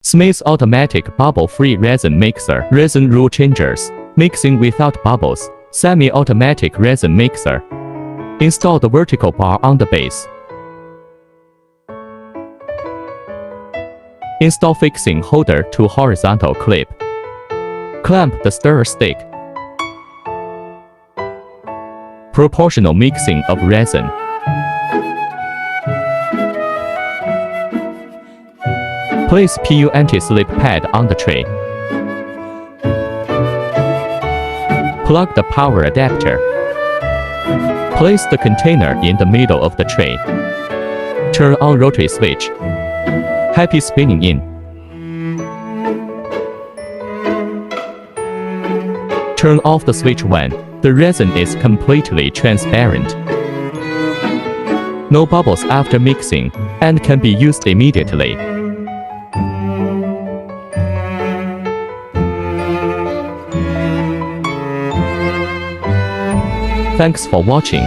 Smith's automatic bubble-free resin mixer. Resin rule changers. Mixing without bubbles. Semi-automatic resin mixer. Install the vertical bar on the base. Install fixing holder to horizontal clip. Clamp the stirrer stick. Proportional mixing of resin. Place PU anti-slip pad on the tray. Plug the power adapter. Place the container in the middle of the tray. Turn on rotary switch. Happy spinning in. Turn off the switch when the resin is completely transparent. No bubbles after mixing and can be used immediately. Thanks for watching.